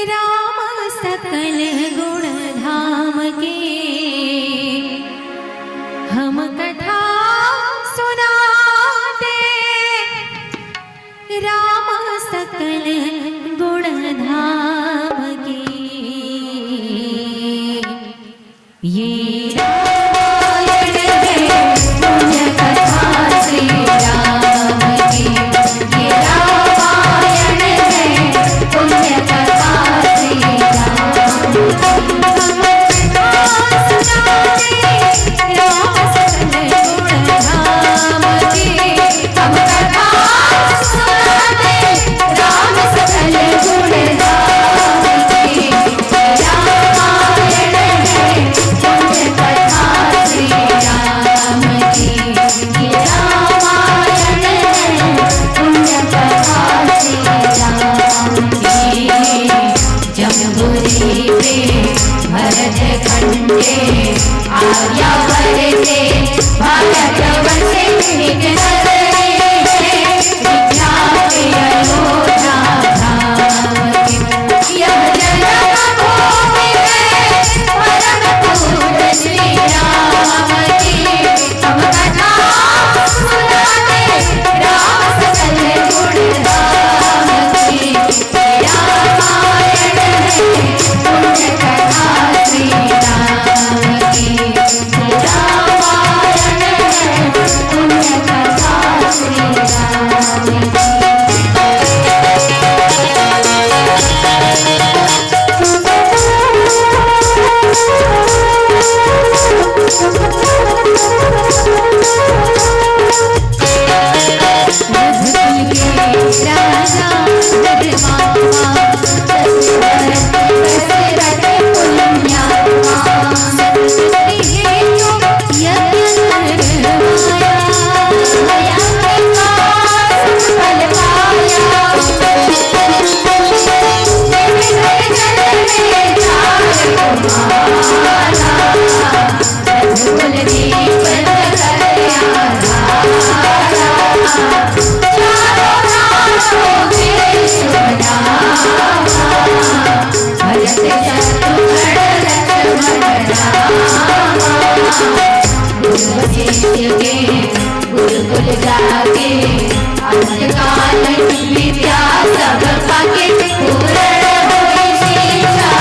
राम सकल गुण धाम के हम कथा सुनाते। राम सकल गुण धाम के ये गुरुकुल जाके अंतकाल विद्या सब पाके पूर्ण होई शिक्षा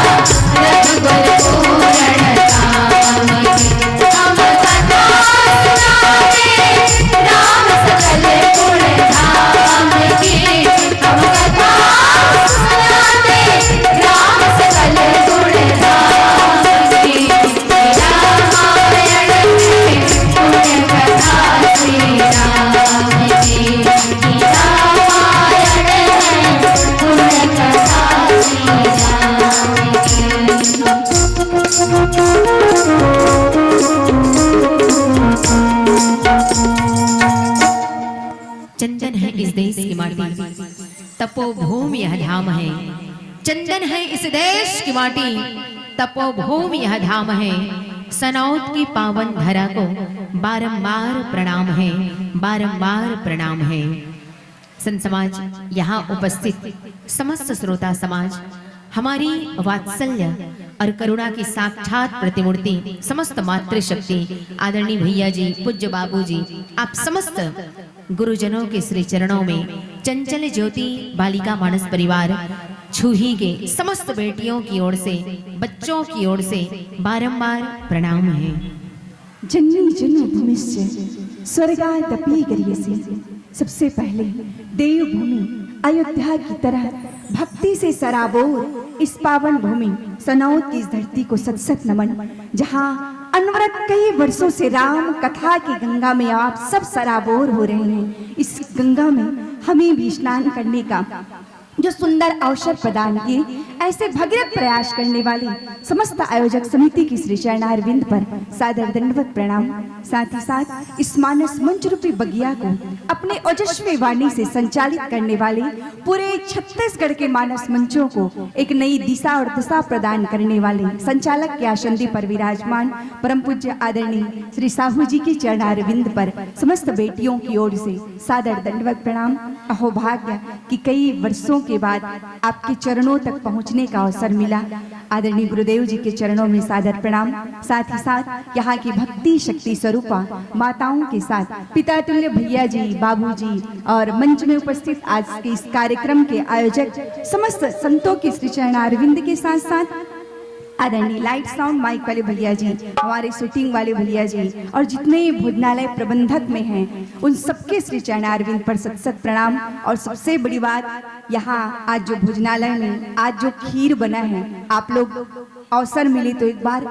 रघुकुल पूर्ण काम की। हम कथा सुनाते राम सकल गुण धाम की। हम कथा सुनाते राम सकल गुण धाम की। रामायण में पुण्य कथा श्री राम की। रामायण में पुण्य कथा श्री राम चंदन है इस देश की माटी, तपोभूमि यह धाम है। चंदन है इस देश की माटी, तपोभूमि यह धाम है। सनौत की पावन धरा को बारंबार प्रणाम है, बारंबार प्रणाम है। संत समाज, यहाँ उपस्थित समस्त श्रोता समाज, हमारी वात्सल्य और करुणा की साक्षात प्रतिमूर्ति समस्त मातृशक्ति आदरणीय भैया जी, पूज्य बाबू जी, आप समस्त गुरुजनों के श्री चरणों में चंचल ज्योति बालिका मानस परिवार छूही के समस्त बेटियों की ओर से, बच्चों की ओर से बारंबार प्रणाम है। जन्मी जन्मभूमिश्च स्वर्गादपि गरीयसी। सबसे पहले देवभूमि अयोध्या की तरह भक्ति से सराबोर इस पावन भूमि सनौत की इस धरती को सत सत नमन, जहाँ अनवरत कई वर्षों से राम कथा की गंगा में आप सब सराबोर हो रहे हैं। इस गंगा में हमें भी स्नान करने का जो सुंदर अवसर प्रदान किए, ऐसे भगीरथ प्रयास करने वाली समस्त आयोजक समिति की श्री चरणारविंद पर सादर दंडवत प्रणाम। साथ ही साथ इस मानस मंच रूपी बगिया को अपने ओजस्वी वाणी से संचालित करने वाले पूरे छत्तीसगढ़ के मानस मंचों को एक नई दिशा और दिशा प्रदान करने वाले संचालक के आसंदी पर विराजमान परम पूज्य आदरणीय श्री साहू जी के चरणारविंद पर समस्त बेटियों की ओर से सादर दंडवत प्रणाम। अहोभाग्य कि कई वर्षों के बाद आपके चरणों तक पहुंचने का अवसर मिला। आदरणीय गुरुदेव जी के चरणों में सादर प्रणाम। साथ ही साथ यहाँ की भक्ति शक्ति स्वरूपा माताओं के साथ पिता तुल्य भैया जी, बाबूजी और मंच में उपस्थित आज के इस कार्यक्रम के आयोजक समस्त संतों के श्री चरणारविंद के साथ साथ आदरणीय लाइट साउंड माइक वाले भैया जी, हमारे शूटिंग वाले भैया जी और जितने भोजनालय प्रबंधक में हैं उन सबके श्री चरणारविंद पर सत सत प्रणाम। और सबसे बड़ी बात, यहाँ आज जो भोजनालय में आज जो खीर बना है, आप लोग अवसर मिले तो एक बार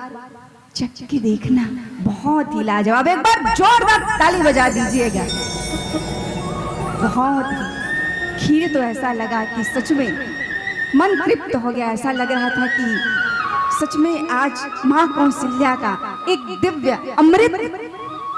चख के देखना, बहुत ही लाजवाब। एक बार जोरदार ताली बजा दीजिएगा। बहुत खीर तो ऐसा लगा कि सच में मन तृप्त हो गया। ऐसा लग रहा था कि सच में आज माँ कौशल्या का एक दिव्य अमृत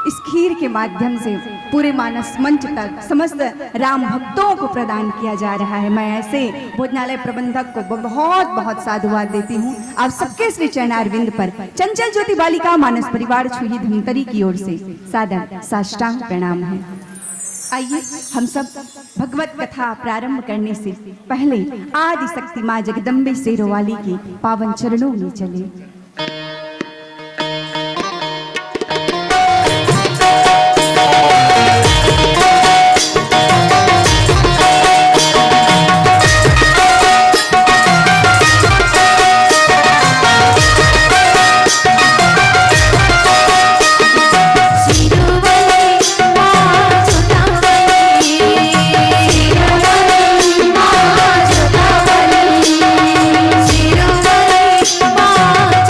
इस खीर के माध्यम से पूरे मानस मंच तक समस्त राम भक्तों को प्रदान किया जा रहा है। मैं ऐसे भोजनालय प्रबंधक को बहुत बहुत साधुवाद देती हूँ। आप सबके श्री चरणारविंद पर चंचल ज्योति बालिका मानस परिवार छुही धमतरी की ओर से सादर साष्टांग प्रणाम है। आइए हम सब भगवत कथा प्रारंभ करने से पहले आदि शक्ति माँ जगदम्बे शेरोवाली के पावन चरणों में चले। Bye.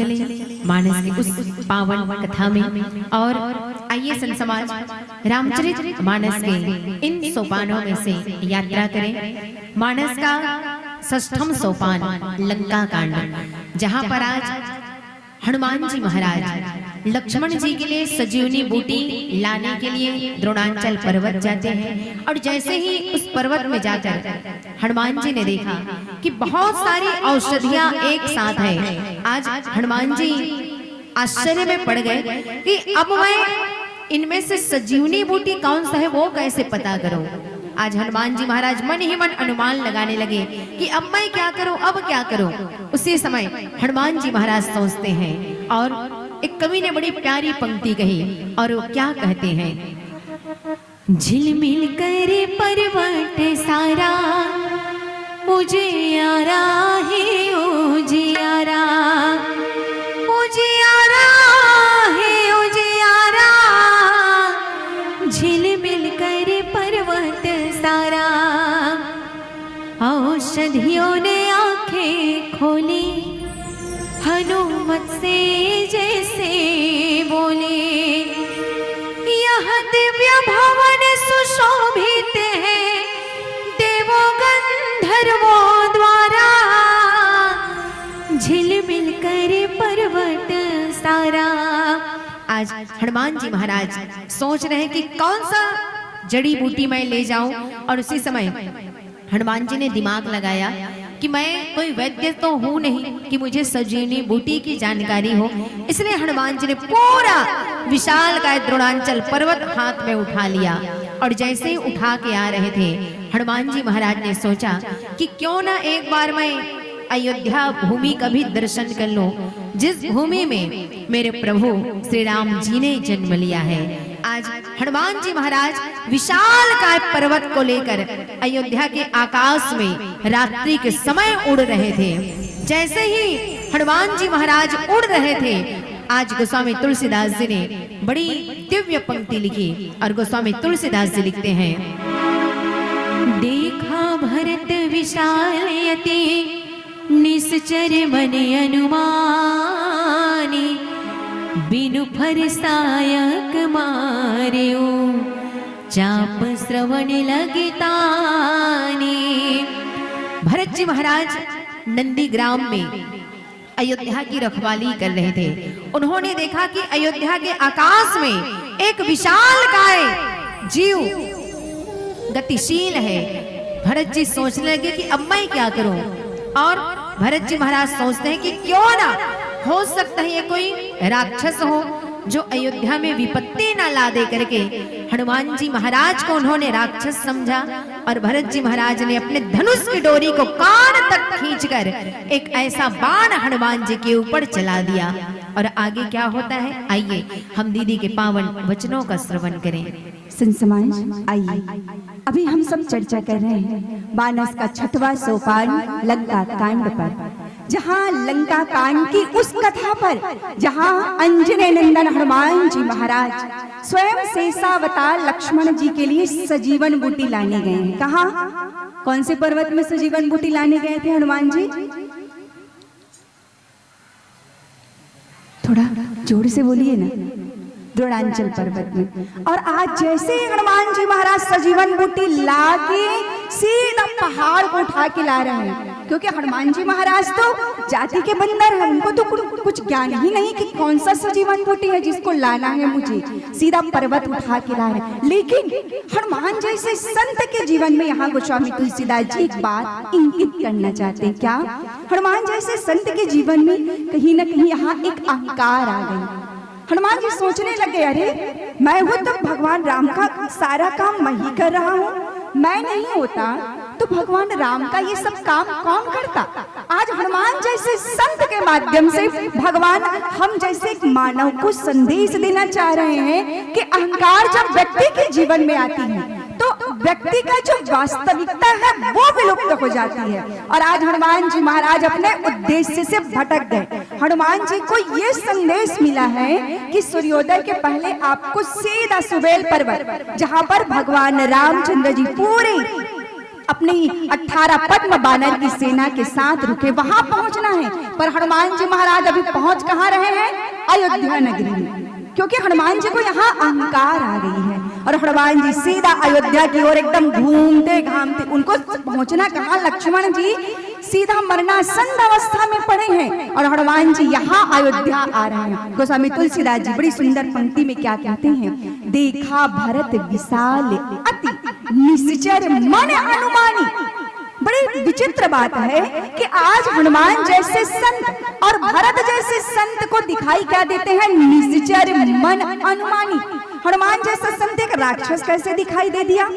चले मानस की उस पावन कथा में। और आइए संत समाज रामचरित मानस के इन सोपानों में से यात्रा करें। मानस का षष्ठम सोपान लंका कांड, जहां पर आज हनुमान जी महाराज लक्ष्मण जी के लिए सजीवनी बूटी लाने के लिए द्रोणांचल पर्वत जाते हैं। और जैसे ही उस पर्वत में जाकर हनुमान जी ने देखा कि बहुत सारी औषधियां एक साथ है। आज हनुमान जी आश्चर्य में पड़ गए कि अब मैं इनमें से सजीवनी बूटी कौन सा है वो कैसे पता करूं। आज हनुमान जी महाराज मन ही मन अनुमान लगाने लगे कि अब मैं क्या करूं, अब क्या करूं। उसी समय हनुमान जी महाराज सोचते हैं और एक कवि ने बड़ी प्यारी पंक्ति कही और वो क्या कहते हैं, झिलमिल करे पर्वत सारा उजियारा है उजियारा, उजियारा है उजियारा, झिलमिल करे पर्वत सारा। औषधियों ने आंखें खोली हनुमत से जैसे बोले, यह दिव्य भवन सुशोभित है देवो गंधर्वों द्वारा, झिलमिल करे पर्वत सारा। आज हनुमान जी महाराज सोच रहे हैं कि कौन सा जड़ी बूटी मैं ले जाऊं। और उसी समय हनुमान जी ने दिमाग लगाया कि मैं कोई वैद्य तो हूं नहीं कि मुझे सजीवनी बूटी की जानकारी हो। इसलिए हनुमान जी ने पूरा विशाल काय द्रोणांचल पर्वत हाथ में उठा लिया। और जैसे ही उठा के आ रहे थे हनुमान जी महाराज ने सोचा कि क्यों ना एक बार मैं अयोध्या भूमि का भी दर्शन कर लूं, जिस भूमि में मेरे प्रभु श्री राम जी ने जन्म लिया है। आज हनुमान जी महाराज विशाल काय पर्वत को लेकर अयोध्या के आकाश में रात्रि के समय उड़ रहे थे। जैसे ही हनुमान जी महाराज उड़ रहे थे, आज गोस्वामी तुलसीदास जी ने बड़ी दिव्य पंक्ति लिखी। और गोस्वामी तुलसीदास जी लिखते हैं, देखा भरत विशाल यति निश्चर मन अनुमानी, बिनु फर सायक मार्यो चाप श्रवण लगतानी। भरत जी महाराज नंदीग्राम में अयोध्या की रखवाली कर रहे थे। उन्होंने देखा कि अयोध्या के आकाश में एक विशाल काय जीव गतिशील है। भरत जी सोचने लगे कि अब मैं क्या करूं। और भरत जी महाराज सोचते हैं कि क्यों ना हो सकता है ये कोई राक्षस हो जो अयोध्या में विपत्ति ना ला दे करके। हनुमान जी महाराज को उन्होंने राक्षस समझा और भरत जी महाराज ने अपने धनुष की डोरी को कान तक खींचकर एक ऐसा बाण हनुमान जी के ऊपर चला दिया। और आगे क्या होता है, आइए हम दीदी के पावन वचनों का श्रवण करें। संसमाज आइए, अभी हम सब चर्चा कर रहे हैं मानस का 6वां सोपान लंका कांड पर, जहां लंका कांड की उस कथा पर जहां अंजनी नंदन हनुमान जी महाराज स्वयं शेषावतार लक्ष्मण जी के लिए सजीवन बूटी लाने गए हैं। कहां, कौन से पर्वत में सजीवन बूटी लाने गए थे हनुमान जी? थोड़ा जोर से बोलिए ना। द्रोणांचल पर्वत में। और आज जैसे हनुमान जी महाराज सजीवन बूटी ला के सीधा पहाड़ को उठा के ला रहे हैं, क्योंकि हनुमान जी महाराज तो जाति के बंदर हैं, उनको तो कुछ ज्ञान ही नहीं कि कौन सा सजीवन बूटी है जिसको लाना है मुझे। सीधा पर्वत उठा के ला रहे हैं। लेकिन हनुमान जैसे संत के जीवन में यहाँ गोस्वामी तुलसीदास जी एक बात इंगित करना चाहते हैं। क्या? हनुमान जैसे संत के जीवन में कहीं ना कहीं यहाँ एक अहंकार आ गई। हनुमान जी सोचने लगे, अरे मैं हूं तो भगवान राम का सारा काम मैं ही कर रहा हूँ, मैं नहीं होता तो भगवान राम का ये सब काम कौन करता। आज हनुमान जैसे संत के माध्यम से भगवान हम जैसे एक मानव को संदेश देना चाह रहे हैं कि अहंकार जब व्यक्ति के जीवन में आती है तो व्यक्ति का जो वास्तविकता है वो विलुप्त हो जाती है। और आज हनुमान जी महाराज अपने उद्देश्य से भटक गए। हनुमान जी को ये संदेश मिला है कि सूर्योदय के पहले आपको सीधा सुबेल पर्वत, जहाँ पर भगवान रामचंद्र जी पूरी अपनी 18 पद्म बानर की सेना के साथ रुके, वहां पहुंचना है। पर हनुमान जी महाराज अभी पहुंच कहां रहे हैं? अयोध्या नगरी में, क्योंकि हनुमान जी को यहाँ अहंकार आ गई है और हनुमान जी सीधा अयोध्या की ओर एकदम घूमते घामते, उनको पहुंचना कहाँ, लक्ष्मण जी सीधा मरणासन अवस्था में पड़े हैं और हनुमान जी यहाँ अयोध्या आ रहे हैं। गोस्वामी तुलसीदास जी बड़ी सुंदर पंक्ति में क्या कहते हैं, देखा भरत विशाल अति निश्चर मन अनुमानी। बड़ी विचित्र बात है कि आज हनुमान जैसे संत और भरत जैसे संत को दिखाई क्या देते हैं, निश्चर मन अनुमानी। हनुमान जैसा संत एक राक्षस कैसे दिखाई दे दिया?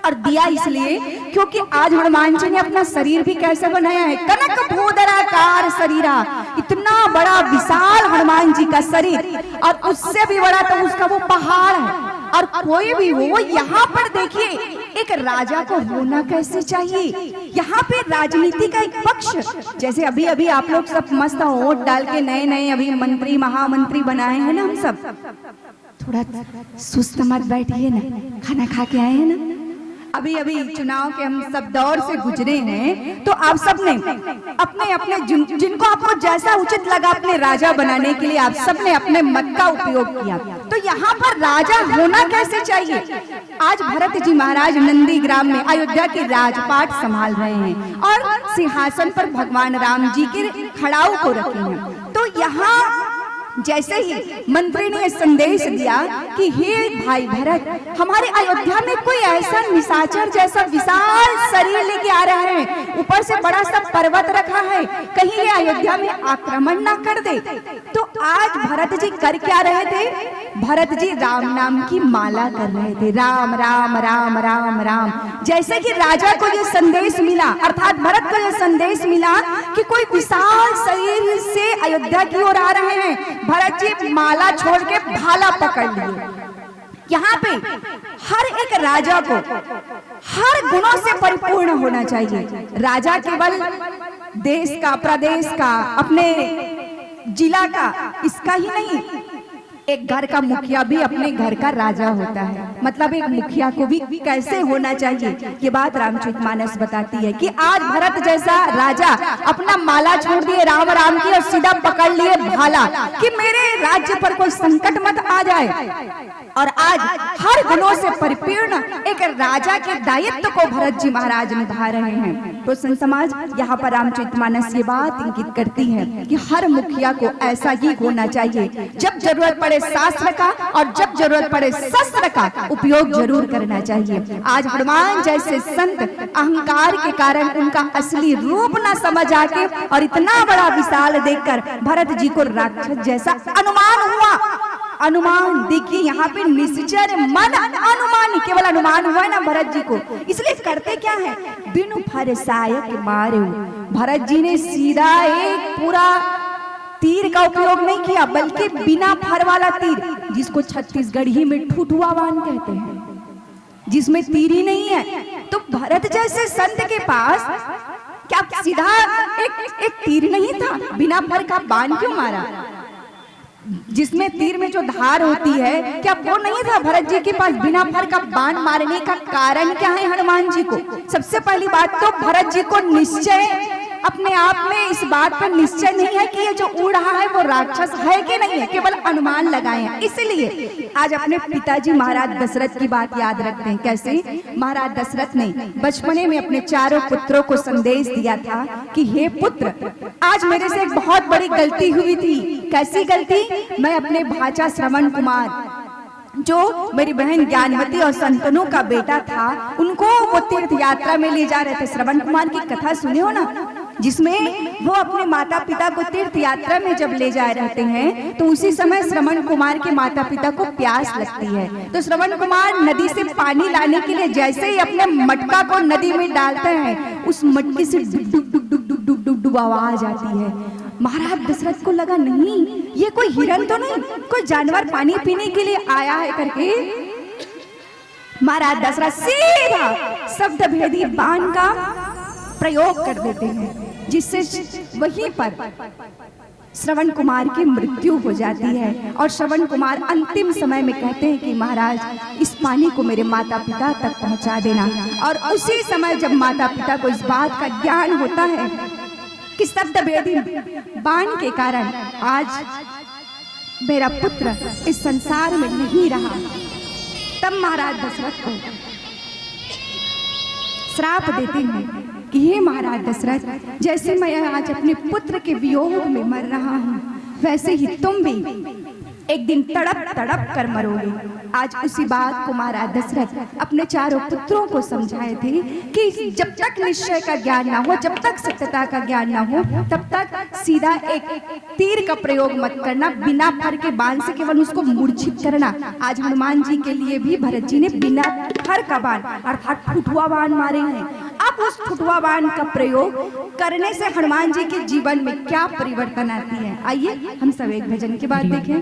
और दिया इसलिए क्योंकि आज हनुमान जी ने अपना शरीर भी कैसे बनाया है, कनक भूधराकार शरीरा, इतना बड़ा विशाल हनुमान जी का शरीर, और उससे भी बड़ा तो उसका वो पहाड़ है। और कोई भी हो, यहाँ पर देखिए एक राजा को होना कैसे चाहिए। यहाँ पे राजनीति का एक पक्ष, जैसे अभी अभी आप लोग सब मस्त वोट डाल के नए नए अभी मंत्री महामंत्री बनाए हैं ना, हम सब थोड़ा सुस्त मत बैठिए ना, खाना खा के आए हैं ना। अभी अभी चुनाव के हम सब दौर से गुजरे हैं, तो आप सब ने अपने अपने जिनको आपको जैसा उचित लगा अपने राजा बनाने के लिए आप सब ने अपने मत का उपयोग किया। तो यहाँ पर राजा होना कैसे चाहिए? आज भरत जी महाराज नंदीग्राम में अयोध्या के राजपाट संभाल रहे हैं और सिंहासन पर भगवान राम जी के खड़ाऊ को रखे हैं। तो यहाँ जैसे ही मंत्री ने संदेश दिया कि हे भाई भरत, हमारे अयोध्या में कोई ऐसा निशाचर जैसा विशाल शरीर लेके आ रहा है, ऊपर से बड़ा सा पर्वत रखा है, कहीं ये अयोध्या में आक्रमण ना कर दे। तो आज भरत जी कर क्या रहे थे? भरत जी राम नाम की माला कर रहे थे, राम राम राम राम राम। जैसे कि राजा को ये संदेश मिला, अर्थात भरत को ये संदेश मिला कि कोई विशाल शरीर से अयोध्या की ओर आ रहे हैं, भरत जी माला छोड़ के भाला पकड़ लिए। यहाँ पे हर एक राजा को हर गुणों से परिपूर्ण होना चाहिए। राजा केवल देश का, प्रदेश का, अपने जिला का, इसका ही नहीं, एक घर का मुखिया भी अपने घर का राजा होता है। मतलब एक मुखिया को भी कैसे होना चाहिए, ये बात रामचरितमानस बताती है कि आज भरत जैसा राजा अपना माला छोड़ दिए राम राम की और सीधा पकड़ लिए भाला कि मेरे राज्य पर कोई संकट मत आ जाए। और आज हर गुणों से परिपूर्ण एक राजा के दायित्व को भरत जी महाराज निभा रहे हैं। तो संत समाज यहाँ पर रामचरितमानस ये बात इंगित करती है कि हर मुखिया को ऐसा ही होना चाहिए, जब जरूरत पड़े शास्त्र का और जब जरूरत पड़े शस्त्र का उपयोग जरूर करना चाहिए। आज हनुमान जैसे संत अहंकार के कारण उनका असली रूप न समझ आके और इतना बड़ा विशाल देखकर भरत जी को राक्षस जैसा अनुमान हुआ। अनुमान देखिए यहाँ पे निश्चर मन अनुमानी, केवल अनुमान हुआ है ना भरत जी को। इसलिए करते क्या है, बिनु फरसायक मारे। भरत जी ने सीधा एक पूरा तीर का उपयोग नहीं किया, बल्कि बिना फर वाला तीर, जिसको छत्तीसगढ़ी में ठुठुआवान कहते हैं, जिसमें तीर ही नहीं है। तो भरत जैसे संत के पास क्या सीधा एक तीर नहीं था? बिना फर का बाण क्यों मारा? जिसमें तीर में जो धार होती है, क्या वो नहीं था भरत जी के पास? बिना फर का बाण मारने का कारण क्या है हनुमान जी को? सबसे पहली बात तो भरत जी को निश्चय अपने आप में इस बात पर निश्चय नहीं है कि ये जो उड़ रहा है वो राक्षस है कि नहीं है, केवल अनुमान लगाए हैं। इसलिए आज अपने पिताजी महाराज दशरथ की बात याद रखते हैं। कैसे? महाराज दशरथ ने बचपने में अपने चारों पुत्रों को संदेश दिया था कि हे पुत्र, आज मेरे से एक बहुत बड़ी गलती हुई थी। कैसी गलती? मैं अपने भाचा श्रवण कुमार, जो मेरी बहन ज्ञानवती और संतनु का बेटा था, उनको वो तीर्थ यात्रा में ले जा रहे थे। श्रवण कुमार की कथा सुने हो ना, जिसमें वो अपने माता पिता को तीर्थ यात्रा में जब ले जा रहते हैं तो उसी समय श्रवण कुमार के माता पिता को प्यास लगती है। तो श्रवण कुमार नदी से पानी लाने के लिए जैसे ही अपने मटका को नदी में डालते हैं, उस मटके से डुब डुब डुब डुब डुब डुब डुब डुब आवाज आती है। महाराज दशरथ को लगा नहीं, ये कोई हिरन तो नहीं, कोई जानवर पानी पीने के लिए आया है करके महाराज दशरथ सीधा शब्द भेदी बाण का प्रयोग कर देते हैं, जिससे वहीं पर श्रवण कुमार की मृत्यु हो जाती है और श्रवण कुमार अंतिम समय में कहते हैं कि महाराज इस पानी को मेरे माता पिता तक पहुंचा देना। और उसी समय जब माता पिता को इस बात का ज्ञान होता है कि शब्दवेदी बाण के कारण आज मेरा पुत्र इस संसार में नहीं रहा, तब महाराज दशरथ को श्राप देते हैं कि हे महाराज दशरथ, जैसे मैं आज अपने पुत्र के वियोग में मर रहा हूँ, वैसे ही तुम भी एक दिन तड़प तड़प कर मरोगे। आज उसी बात को महाराज दशरथ अपने चारों पुत्रों को समझाए थे कि जब तक निश्चय का ज्ञान ना हो, जब तक सत्यता का ज्ञान ना हो, तब तक सीधा एक तीर का प्रयोग मत करना, बिना फर के बाण से केवल उसको मूर्छित करना। आज हनुमान जी के लिए भी भरत जी ने बिना फर का बाण अर्थात फुटुआ बाण मारे हैं। अब उस फुटुआ बाण का प्रयोग करने से हनुमान जी के जीवन में क्या परिवर्तन आती है, आइए हम सब एक भजन के बाद देखें।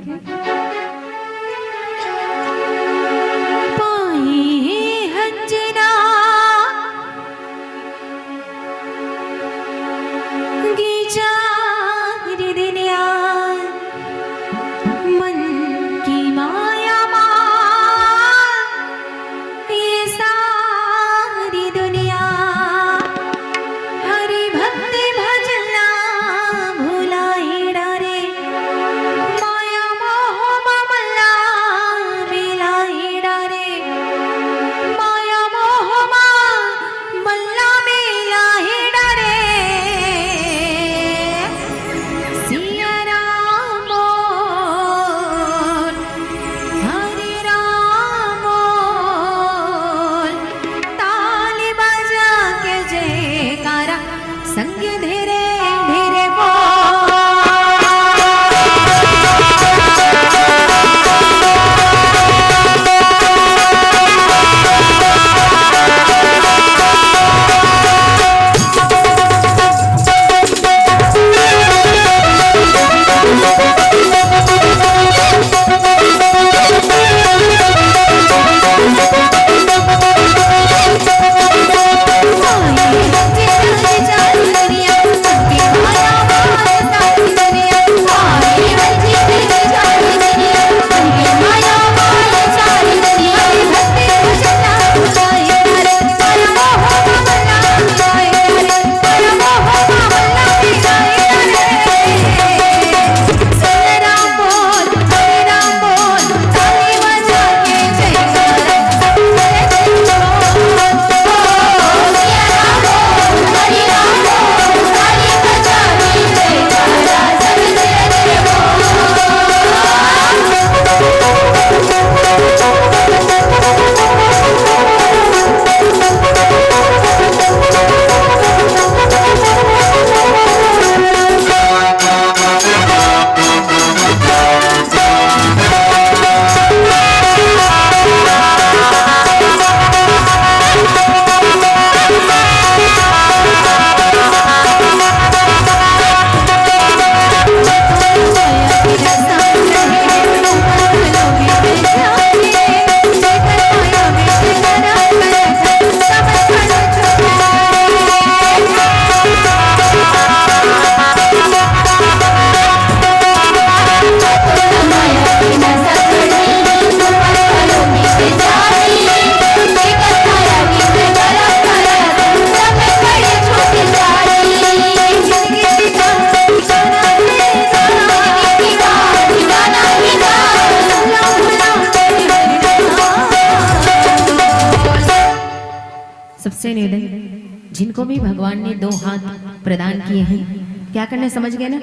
सबसे निवेदन, जिनको भी भगवान ने दो हाथ प्रदान किए हैं, क्या करना समझ गए ना?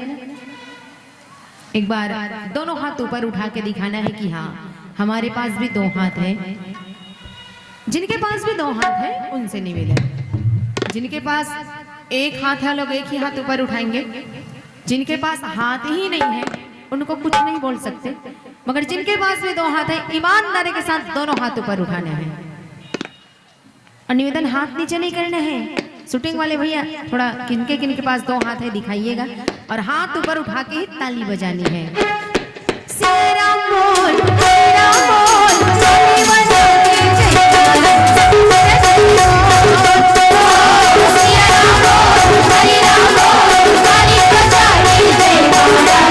एक बार दोनों हाथ ऊपर उठा के दिखाना है कि हाँ हमारे पास भी दो हाथ है। जिनके पास भी दो हाथ है उनसे निवेदन, जिनके पास एक हाथ है लोग एक ही हाथ ऊपर उठाएंगे, जिनके पास हाथ ही नहीं है उनको कुछ नहीं बोल सकते, मगर जिनके पास भी दो हाथ है ईमानदारी के साथ दोनों हाथ ऊपर उठाना है। और निवेदन, हाथ नीचे नहीं करना है। शूटिंग वाले भैया थोड़ा किनके पास दो हाथ है दिखाइएगा और हाथ ऊपर उठा के ही ताली बजानी है। श्री राम बोल, श्री राम बोल, ताली बजा के जयकारा, श्री राम बोल, हरि राम बोल, ताली बजा के जयकारा।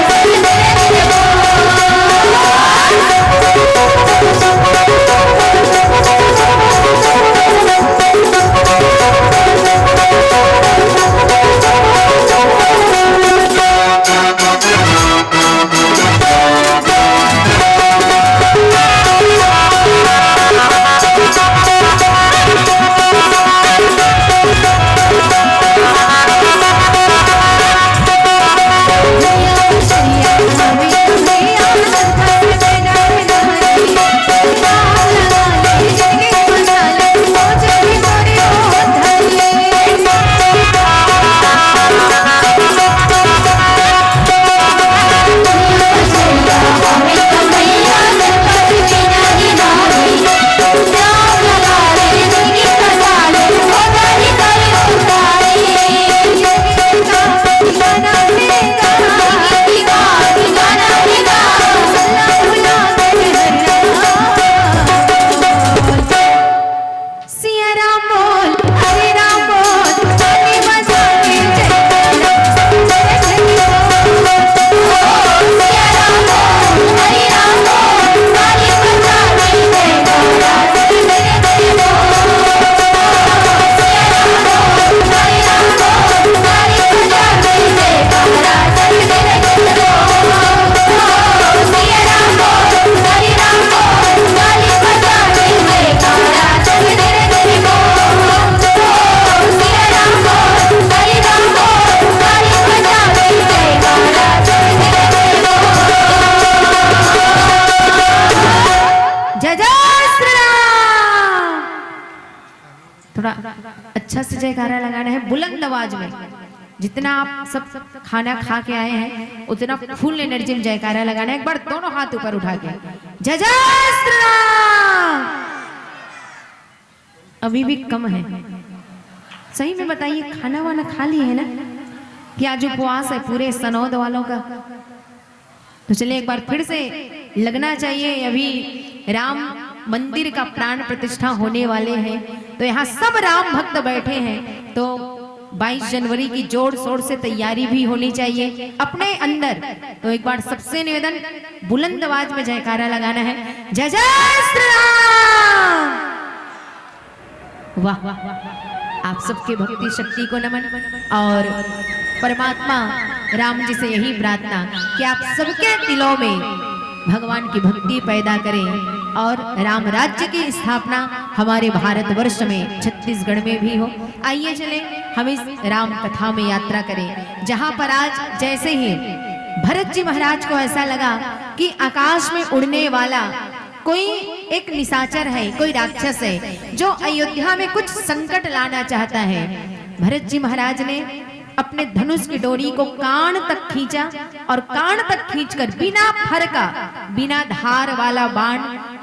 थोड़ा अच्छा से जयकारा लगाना है, बुलंद आवाज में। जितना आप सब खाना खा के आए हैं उतना फुल एनर्जी में जयकारा लगाना है। एक बार दोनों हाथ ऊपर उठा के जय जय श्री राम। अभी भी कम है, सही में बताइए, खाना वाना खा लिए है ना? कि आज उपवास है पूरे सनौद वालों का? तो चलिए एक बार फिर से लगना चाहिए। अभी राम मंदिर का प्राण प्रतिष्ठा होने वाले हैं, तो यहाँ सब राम भक्त बैठे हैं, तो 22 जनवरी की जोर शोर से तैयारी भी होनी चाहिए अपने अंदर। तो एक बार सबसे निवेदन, बुलंद आवाज में जयकारा लगाना है, जय जय श्री राम। वाह, आप सबके भक्ति शक्ति को नमन। और परमात्मा राम जी से यही प्रार्थना कि आप सबके दिलों में भगवान की भक्ति पैदा करें और राम राज्य की स्थापना हमारे भारतवर्ष में छत्तीसगढ़ में भी हो। आइए चले हम इस राम कथा में यात्रा करें, जहां पर आज जैसे ही भरत जी महाराज को ऐसा लगा कि आकाश में उड़ने वाला कोई एक निशाचर है, कोई राक्षस है जो अयोध्या में कुछ संकट लाना चाहता है। भरत जी महाराज ने अपने धनुष की डोरी को कान तक खींचा और कान तक खींचकर बिना फर का, बिना धार वाला बाण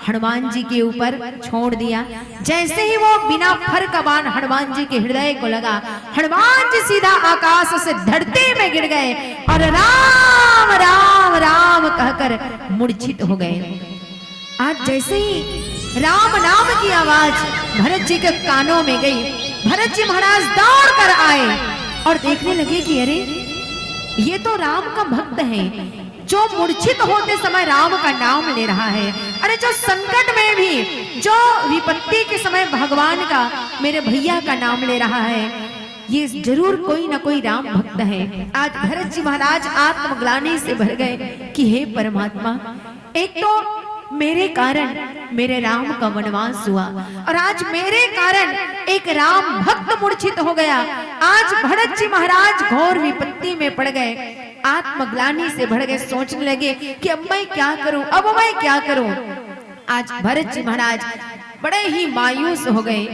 हनुमान जी के ऊपर छोड़ दिया। जैसे ही वो बिना फर का बाण हनुमान जी के हृदय को लगा, हनुमान जी सीधा आकाश से धरती में गिर गए और राम राम राम कहकर मूर्छित हो गए। आज जैसे ही राम नाम की आवाज भरत जी के कानों में गई, भरत जी महाराज दौड़ कर आए और देखने लगे कि अरे ये तो राम का भक्त है जो मूर्छित होते समय राम का नाम ले रहा है। अरे जो संकट में भी, जो विपत्ति के समय भगवान का, मेरे भैया का नाम ले रहा है, ये जरूर कोई ना कोई राम भक्त है। आज भरत जी महाराज आत्मग्लानि से भर गए कि हे परमात्मा, एक तो मेरे कारण मेरे राम का वनवास हुआ और आज मेरे कारण एक राम भक्त मूर्छित हो गया। आज भरत जी महाराज घोर विपत्ति में पड़ गए, आत्मग्लानि से भर गए, सोचने लगे कि अब मैं क्या करूं, अब मैं क्या करूं। आज भरत जी महाराज बड़े ही मायूस हो गए,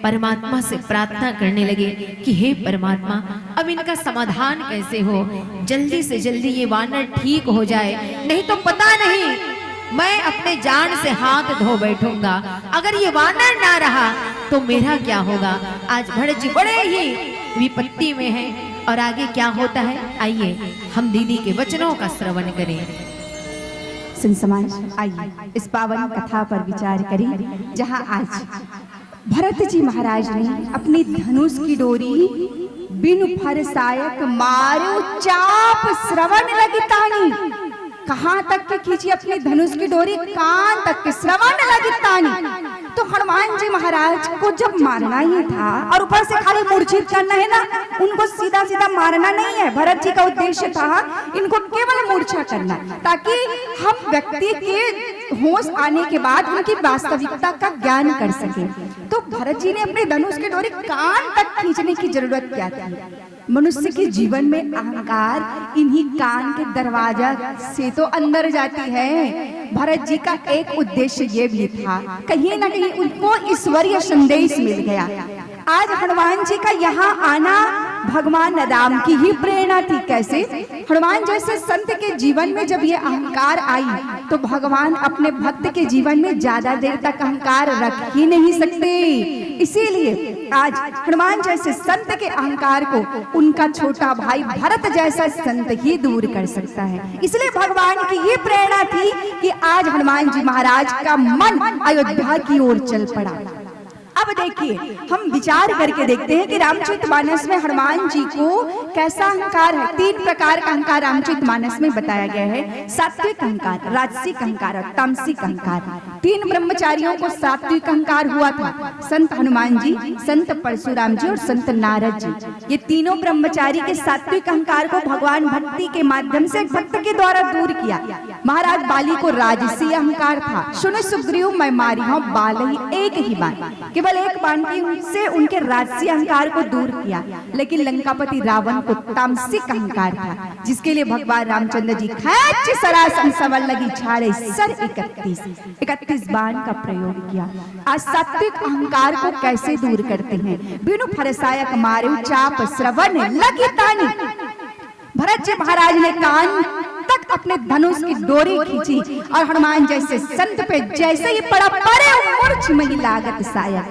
परमात्मा से प्रार्थना करने लगे कि हे परमात्मा, अब इनका समाधान कैसे हो, जल्दी से जल्दी ये वानर ठीक हो जाए, नहीं तो पता नहीं मैं अपने जान से हाथ धो बैठूंगा। अगर ये वानर ना रहा तो मेरा क्या होगा। आज भरत जी बड़े ही विपत्ति में हैं और आगे क्या होता है, आइए हम दीदी के वचनों का श्रवण करें। सुन समाज, आइए इस पावन कथा पर विचार करें, जहां आज भरत जी महाराज ने अपनी धनुष की डोरी बिनु फर सायक मारो चाप श्रवण लगितानी। कहां तक के खींची अपनी धनुष की डोरी, कान तक के श्रवण लगितानी। तो हनुमान जी महाराज को जब मारना ही था और ऊपर से खाली मूर्छित करना है ना, उनको सीधा सीधा मारना नहीं है। भरत जी का उद्देश्य था इनको केवल मूर्छा करना, ताकि हम व्यक्ति के होश आने के बाद उनकी वास्तविकता का ज्ञान कर सके। तो भरत जी ने अपने धनुष की डोरी कान तक खींचने की जरूरत क्या थी? मनुष्य के जीवन में अहंकार इन्हीं कान के दरवाजा से तो अंदर जाती है। भरत जी का एक उद्देश्य ये भी था, कहीं ना कहीं उनको ईश्वरीय संदेश मिल गया। आज हनुमान जी का यहाँ आना भगवान राम की ही प्रेरणा थी। कैसे? हनुमान जैसे संत के जीवन में जब ये अहंकार आई, तो भगवान अपने भक्त के जीवन में ज्यादा देर तक अहंकार रख ही नहीं सकते। इसीलिए आज हनुमान जैसे संत के अहंकार को उनका छोटा भाई भरत जैसा संत ही दूर कर सकता है। इसलिए भगवान की ये प्रेरणा थी कि आज हनुमान जी महाराज का मन अयोध्या की ओर चल पड़ा। अब देखिए, हम विचार करके देखते हैं कि रामचरितमानस में हनुमान जी को कैसा अहंकार है। 3 प्रकार का अहंकार रामचरितमानस में बताया गया है। सात्विक अहंकार, राजसिक अहंकार और तामसिक अहंकार। 3 ब्रह्मचारियों को सात्विक अहंकार हुआ था, संत हनुमान जी, संत परशुराम जी और संत नारद जी। ये तीनों ब्रह्मचारी के सात्विक अहंकार को भगवान भक्ति के माध्यम से भक्त के द्वारा दूर किया। महाराज बाली को राजसी अहंकार था। सुनो सुग्रीव, मैं मारी हूं बाल ही एक ही बाण, केवल एक बाण की से उनके राजसी अहंकार को दूर किया। लेकिन लंकापति रावण को तामसिक अहंकार था, जिसके लिए भगवान रामचंद्र जी खैच सरासन सवल लगी छाड़े सर 31 बाण का प्रयोग किया। आज सात्विक अहंकार को कैसे दूर करते हैं? बिनु फरसायक मारे चाप श्रवण लगी तानी। भरत जी महाराज ने कान तक अपने धनुष की डोरी खींची और हनुमान जैसे संत पे जैसे ही पड़ा परे मूर्छ में ही लागत साया।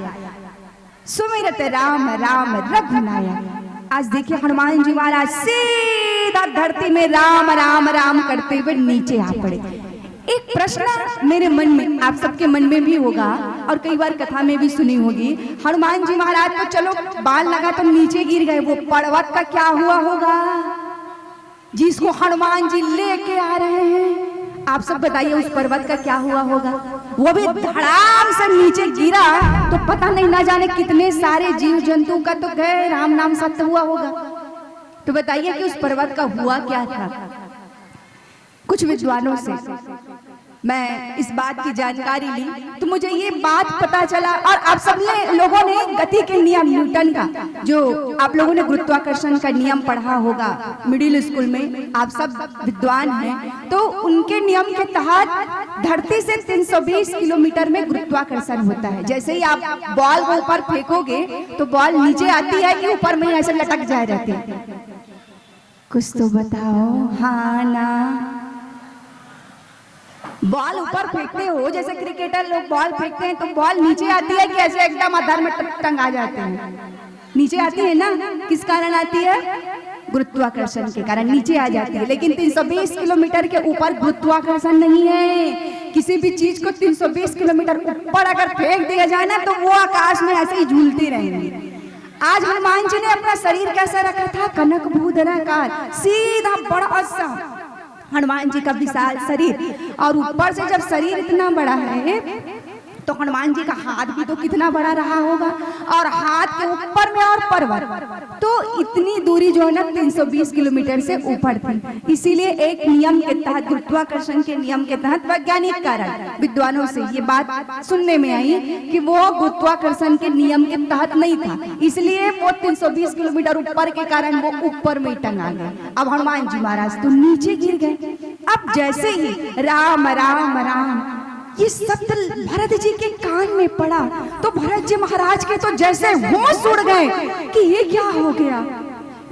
सुमिरत राम राम रघुनायक। आज देखिए हनुमान जी महाराज सीधा धरती में राम राम राम करते हुए नीचे आ पड़े। एक प्रश्न मेरे मन में, आप सबके मन में भी होगा और कई बार कथा में भी सुनी होगी, हनुमान जी महाराज तो चलो बाण लगा तो नीचे गिर गए, वो पर्वत का क्या हुआ होगा जिसको हनुमान जी लेके आ रहे हैं? आप सब बताइए उस पर्वत का क्या हुआ होगा? वो भी धड़ाम से नीचे गिरा तो पता नहीं, ना जाने कितने सारे जीव जंतु का तो गए, राम नाम सत्य हुआ होगा। तो बताइए कि उस पर्वत का हुआ क्या था? कुछ विद्वानों से मैं इस बात की जानकारी ली तो मुझे ये बात पता चला, और आप सब लोगों ने गति के नियम, न्यूटन का, जो आप लोगों ने गुरुत्वाकर्षण का नियम पढ़ा होगा मिडिल स्कूल में, आप सब विद्वान हैं, तो उनके नियम के तहत धरती से 320 किलोमीटर में गुरुत्वाकर्षण होता है। जैसे ही आप बॉल को ऊपर फेंकोगे तो बॉल नीचे आती है कि ऊपर में ऐसे लटक जाए रहती है? कुछ तो बताओ। हाँ ना, बॉल ऊपर फेंकते हो, जैसे क्रिकेटर लोग बॉल फेंकते हैं तो बॉल नीचे आती है कि ऐसे एकदम आधार में टंगा जाते हैं? नीचे आती है ना। किस कारण आती है? गुरुत्वाकर्षण के कारण नीचे आ जाती है। लेकिन 320 किलोमीटर के ऊपर गुरुत्वाकर्षण नहीं है। किसी भी चीज को 320 किलोमीटर ऊपर अगर फेंक दिया जाए ना तो वो आकाश में ऐसे ही झूलती रहेंगी। आज हनुमान जी ने अपना शरीर कैसा रखा था? कनक भूधराकार, सीधा बड़ा सा हनुमान जी का विशाल शरीर, और ऊपर से जब शरीर इतना बड़ा है तो हनुमान जी का हाथ भी तो कितना बड़ा रहा होगा, और हाथ के ऊपर में और पर्वत, तो इतनी दूरी जो है ना 320 किलोमीटर से ऊपर थी। इसीलिए एक नियम के तहत, गुरुत्वाकर्षण के नियम के तहत, वैज्ञानिक कारण विद्वानों से ये बात सुनने में आई कि वो गुरुत्वाकर्षण के नियम के तहत नहीं था, इसलिए वो 320 किलोमीटर ऊपर के कारण वो ऊपर में टंगा गया। अब हनुमान जी महाराज तो नीचे गिर गए। अब जैसे ही राम राम राम ये शब्द भरत जी के कान में पड़ा तो भरत जी महाराज के तो जैसे होश उड़ गए कि ये क्या हो गया।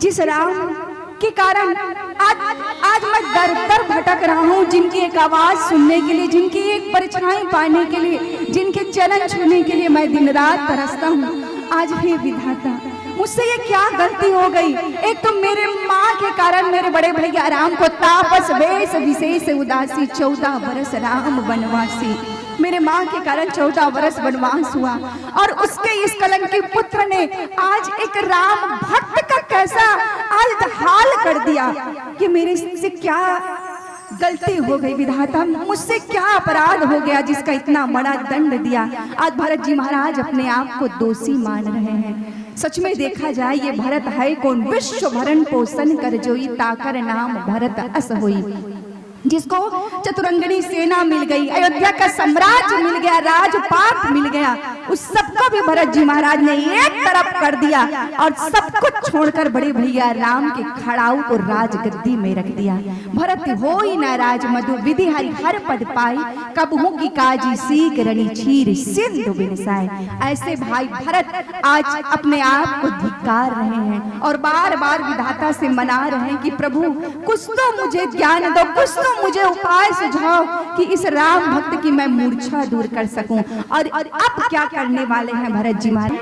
जिस राम के कारण आज मैं दर दर भटक रहा हूँ, जिनकी एक आवाज सुनने के लिए, जिनकी एक परछाई पाने के लिए, जिनके चरण छूने के लिए मैं दिन रात तरसता हूँ, आज हे विधाता मुझसे ये क्या गलती हो गई? एक तो मेरे माँ के कारण मेरे बड़े भैया राम को तापस वेश विशेष उदासी 14 वर्ष राम वनवासी, मेरे माँ के कारण 14 वर्ष वनवास हुआ, और उसके इस कलंकी पुत्र ने आज एक राम भक्त का कैसा आज हाल कर दिया कि मेरे से क्या गलती हो गई विधाता, मुझसे क्या अपराध हो गया जिसका इतना बड़ा दंड दिया। आज भरत जी महाराज अपने आप को दोषी मान रहे हैं। सच में देखा जाए ये भरत है कौन? विश्व भरण पोषण कर जोई, ताकर नाम भरत अस होई, जिसको चतुरंगनी सेना मिल गई, अयोध्या का साम्राज्य मिल गया, राजपाट मिल गया, उस सबको भी भरत जी महाराज ने एक तरफ कर दिया और सब कुछ छोड़कर बड़े भैया राम के खड़ाऊ को राजगद्दी में रख दिया। भरत हो ही न राज मधु विधि हरि हर पद पाई, कबहू की काजी सीख रणी क्षीर सिंधु बिनसाए। ऐसे भाई भरत आज अपने आप को धिक्कार रहे हैं और बार बार विधाता से मना रहे हैं कि प्रभु कुछ तो मुझे ज्ञान दो, कुछ तो मुझे उपाय सुझाओ कि इस राम भक्त की मैं मूर्छा दूर कर सकूं। और अब क्या करने वाले हैं भरत जी महाराज?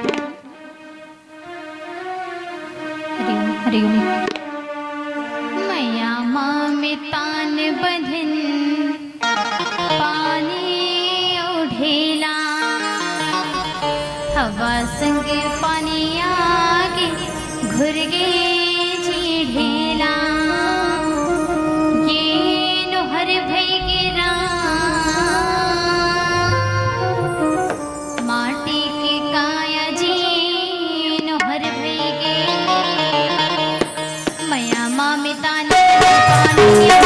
मैया माँ में तान बंधन पानी उठेला, हवा संग पानी आगे घुर गे चीढ़ेला, माटी के काया जी नोहर भैगे, मैया माँ में तान पानी के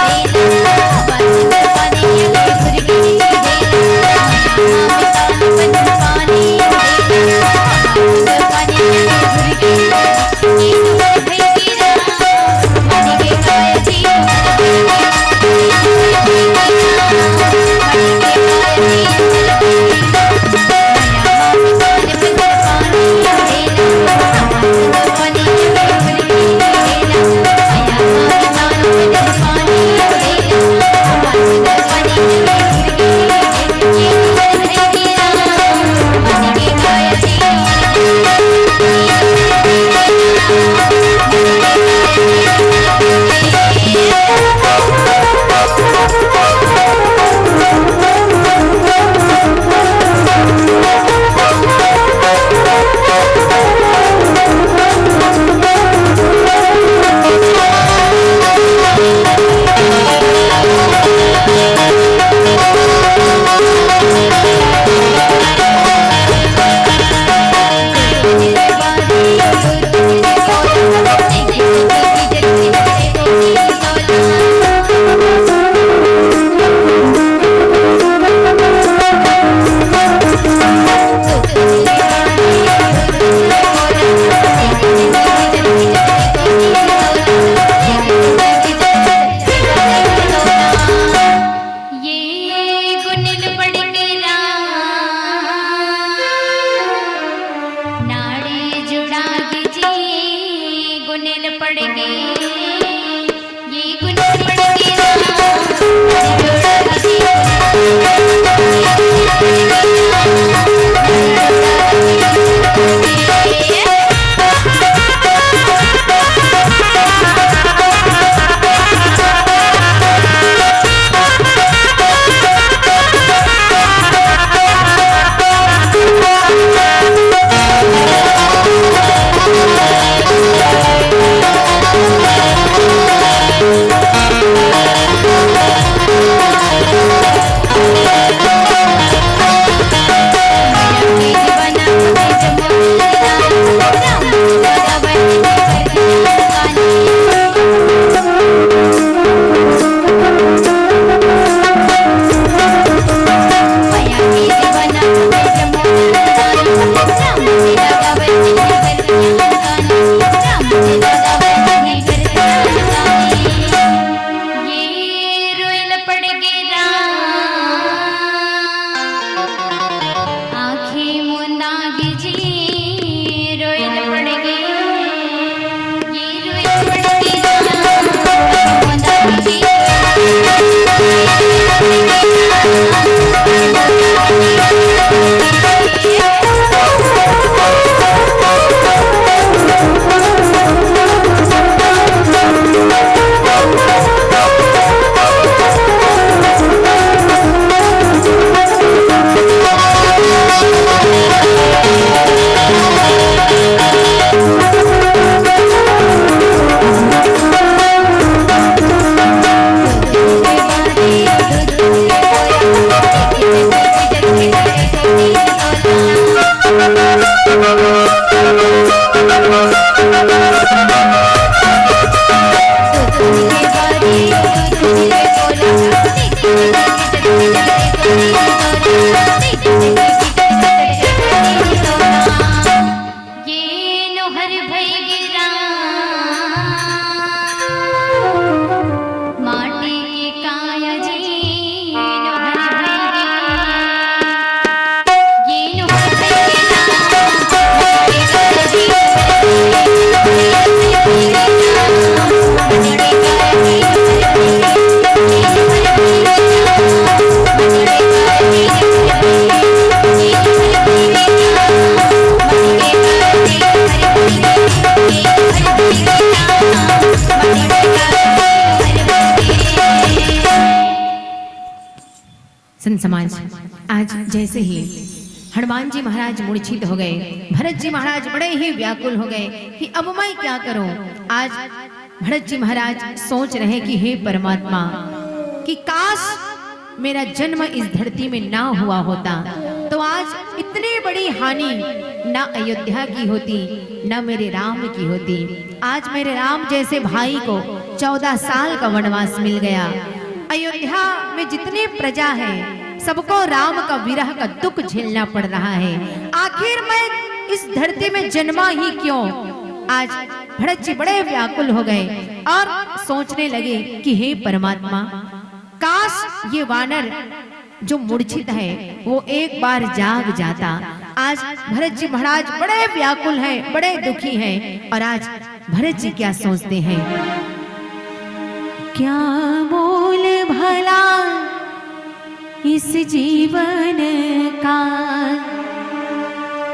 संत समाज आज जैसे ही हनुमान जी महाराज मूर्छित हो गए, भरत जी महाराज बड़े ही व्याकुल हो गए कि अब मैं क्या करूं। आज भरत जी महाराज सोच रहे कि हे परमात्मा, कि काश मेरा जन्म इस धरती में ना हुआ होता तो आज इतनी बड़ी हानि ना अयोध्या की होती ना मेरे राम की होती। आज मेरे राम जैसे भाई को 14 साल का वनवास मिल गया। अयोध्या में जितनी प्रजा है सबको राम का विरह का दुख झेलना पड़ रहा है। आखिर मैं इस धरती में जन्मा ही क्यों। आज भरत जी बड़े व्याकुल हो गए और सोचने लगे कि हे परमात्मा, काश ये वानर जो मूर्छित है वो एक बार जाग जाता। आज भरत जी महाराज बड़े व्याकुल हैं, बड़े दुखी हैं। और आज भरत जी क्या सोचते हैं, क्या मोल भला इस जीवन का,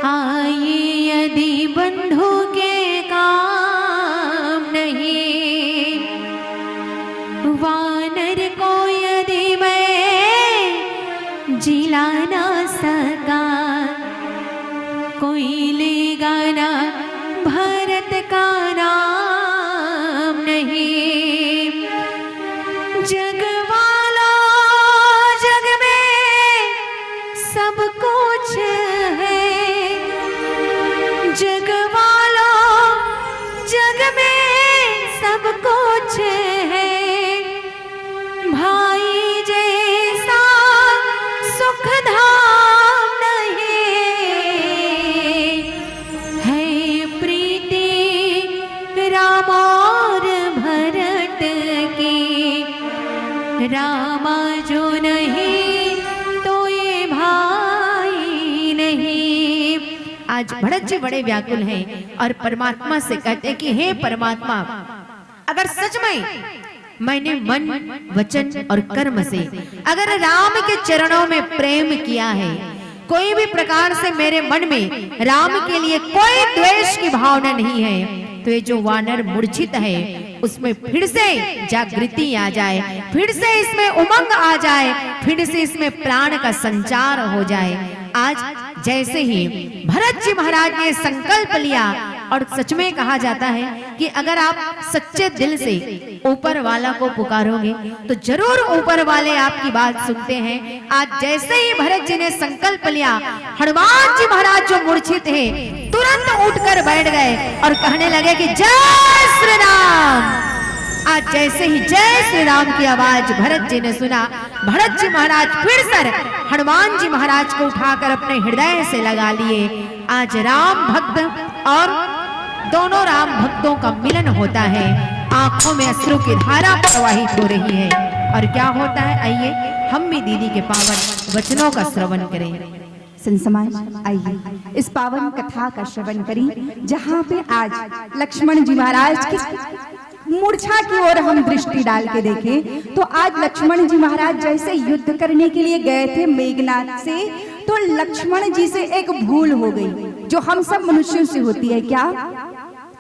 आए यदि बंधु के काम नहीं। वानर को यदि मैं जिला ना सका, कोई लेगा ना भरत का नाम नहीं। जग वाला जग में सब कुछ है, जग वाला जग में सब कुछ है। भाई जैसा सुख धाम नहीं है। प्रीति राम और भरत की, रामा जो नहीं तो ये भाई नहीं। आज भरत जी बड़े व्याकुल हैं और परमात्मा से कहते हैं कि हे परमात्मा, अगर सच में मैंने मन, वचन और कर्म से अगर राम के चरणों में प्रेम किया है, कोई भी प्रकार से मेरे मन में राम के लिए कोई द्वेष की भावना नहीं है, तो ये जो वानर मूर्छित है उसमें फिर से जागृति आ जाए, फिर से इसमें उमंग आ जाए, फिर से इसमें प्राण का संचार हो जाए। आज जैसे ही भरत जी महाराज ने संकल्प लिया, और सच में कहा जाता है कि अगर आप सच्चे दिल से ऊपर वाला को पुकारोगे तो जरूर ऊपर वाले आपकी बात सुनते हैं। आज जैसे ही भरत जी ने संकल्प लिया, हनुमान जी महाराज जो मूर्छित थे तुरंत उठकर बैठ गए और कहने लगे कि जय श्री राम। आज जैसे ही जय श्री राम की आवाज भरत जी ने सुना, भरत जी महाराज फिर से हनुमान जी महाराज को उठाकर अपने हृदय से लगा लिए। आज राम भक्त और दोनों राम भक्तों का मिलन होता है, आंखों में अश्रु की धारा प्रवाहित हो रही है। और क्या होता है, आइए हम भी दीदी के पावन वचनों का श्रवण करें। संसमाज आइए इस पावन कथा का श्रवण करें, जहाँ पे आज लक्ष्मण जी महाराज की मूर्छा की ओर हम दृष्टि डाल के देखें तो आज लक्ष्मण जी महाराज जैसे युद्ध करने के लिए गए थे मेघनाथ से, तो लक्ष्मण जी से एक भूल हो गई जो हम सब मनुष्यों से होती है। क्या?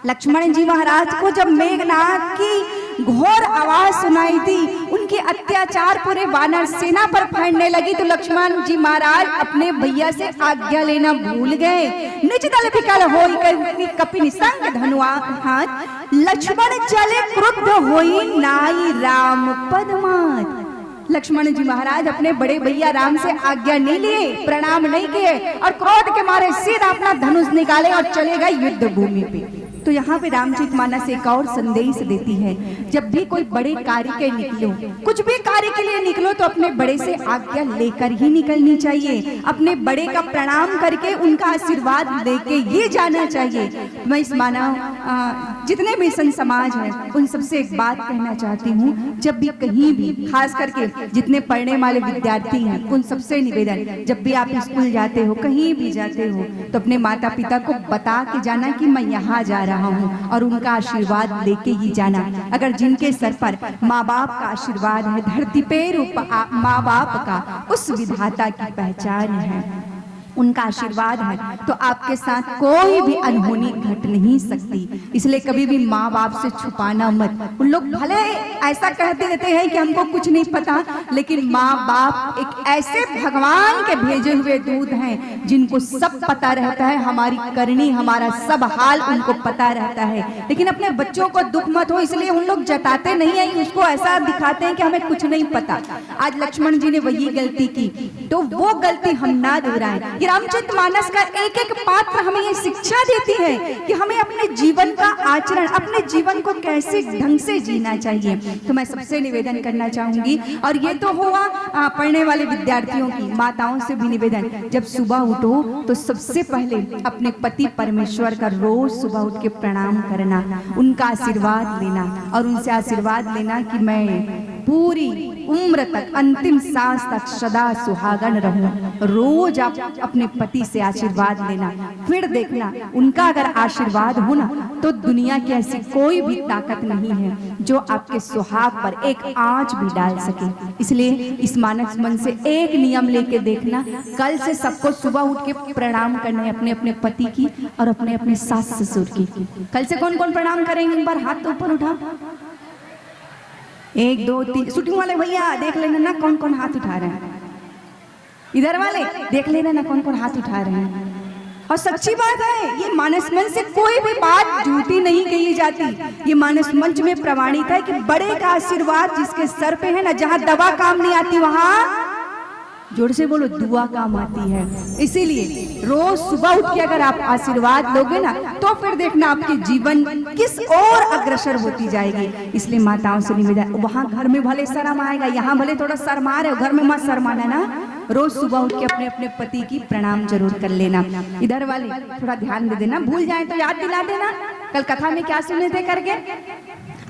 लक्ष्मण जी महाराज को जब मेघनाथ की घोर आवाज सुनाई थी, उनके अत्याचार पूरे वानर सेना पर फैलने लगी, तो लक्ष्मण जी महाराज अपने भैया से आज्ञा लेना भूल गए। निज दल विकल होई कपि संग धनुआ हाथ, लक्ष्मण चले क्रुद्ध होई नाई राम पदमात। लक्ष्मण जी महाराज अपने बड़े भैया राम से आज्ञा नहीं लिए, प्रणाम नहीं किए और क्रोध के मारे सीधा अपना धनुष निकाले और चले गए युद्ध भूमि पे। तो यहाँ पे रामचरितमानस एक और संदेश देती है, जब भी कोई बड़े कार्य के निकलो, कुछ भी कार्य के लिए निकलो तो अपने बड़े से आज्ञा लेकर ही निकलनी चाहिए, अपने बड़े का प्रणाम करके उनका आशीर्वाद लेके ये जाना चाहिए। मैं इस मानव जितने भी संत समाज है उन सबसे एक बात कहना चाहती हूँ, जब भी कहीं भी, खास करके जितने पढ़ने वाले विद्यार्थी हैं उन सबसे निवेदन, जब भी आप स्कूल जाते हो, कहीं भी जाते हो, तो अपने माता पिता को बता के जाना कि मैं यहाँ जा रहा हूँ और उनका आशीर्वाद लेके ही जाना। अगर जिनके सर पर माँ बाप का आशीर्वाद है, धरती पे रूप माँ बाप का उस विधाता की पहचान है, उनका आशीर्वाद है, तो आपके साथ कोई भी अनहोनी घट नहीं सकती। इसलिए कभी भी माँ बाप से छुपाना मत। उन लोग भले ऐसा कहते रहते हैं कि हमको कुछ नहीं पता, लेकिन माँ बाप एक ऐसे भगवान के भेजे हुए दूत हैं जिनको सब पता रहता है, हमारी करनी, हमारा सब हाल उनको पता रहता है। लेकिन अपने बच्चों को दुख मत हो, इसलिए उन लोग जताते नहीं है, उसको ऐसा दिखाते हैं कि हमें कुछ नहीं पता। आज लक्ष्मण जी ने वही गलती की, तो वो गलती हम ना दोहराएं। रामचरितमानस का एक एक पात्र हमें ये शिक्षा देती है कि हमें अपने जीवन का आचरण, अपने जीवन को कैसे ढंग से जीना चाहिए। तो मैं सबसे निवेदन करना चाहूंगी, और ये तो हुआ पढ़ने वाले विद्यार्थियों की, माताओं से भी निवेदन, जब सुबह उठो तो सबसे पहले अपने पति परमेश्वर का रोज सुबह उठ के प्रणाम करना, उनका आशीर्वाद लेना और उनसे आशीर्वाद लेना कि मैं पूरी उम्र तक, अंतिम सांस तक सदा सुहागन रहूं। रोज आप अपने पति से आशीर्वाद लेना, फिर देखना उनका अगर आशीर्वाद हो ना तो दुनिया की ऐसी कोई भी ताकत नहीं है जो आपके सुहाग पर एक आंच भी डाल सके। इसलिए इस मानस मन से एक नियम लेके देखना, कल से सबको सुबह उठ के प्रणाम करना है, अपने अपने पति की और अपने अपने सास ससुर की। कल से कौन कौन प्रणाम करेंगे? एक बार हाथ तो ऊपर उठा, 1 2 3, शूटिंग वाले भैया देख लेना ना कौन कौन हाथ उठा रहे हैं, इधर वाले देख लेना ना कौन कौन हाथ उठा रहे हैं। और सच्ची बात है, ये मानस मंच से कोई भी बात झूठी नहीं कही जाती, ये मानस मंच में प्रमाणित है कि बड़े का आशीर्वाद जिसके सर पे है ना, जहाँ दवा काम नहीं आती वहां जोर से बोलो दुआ काम आती है। इसीलिए रोज सुबह उठ के अगर आप आशीर्वाद लोगे ना तो फिर देखना आपके जीवन किस ओर अग्रसर होती जाएगी। इसलिए माताओं से निवेदन, वहां घर में भले शर्म आएगा, यहाँ भले थोड़ा शर्मा रहे हो, घर में मत शर्माना ना, रोज सुबह उठ के अपने अपने पति की प्रणाम जरूर कर लेना। इधर वाले थोड़ा ध्यान दे देना, भूल जाए तो याद दिला देना कल कथा में क्या सुने थे करके।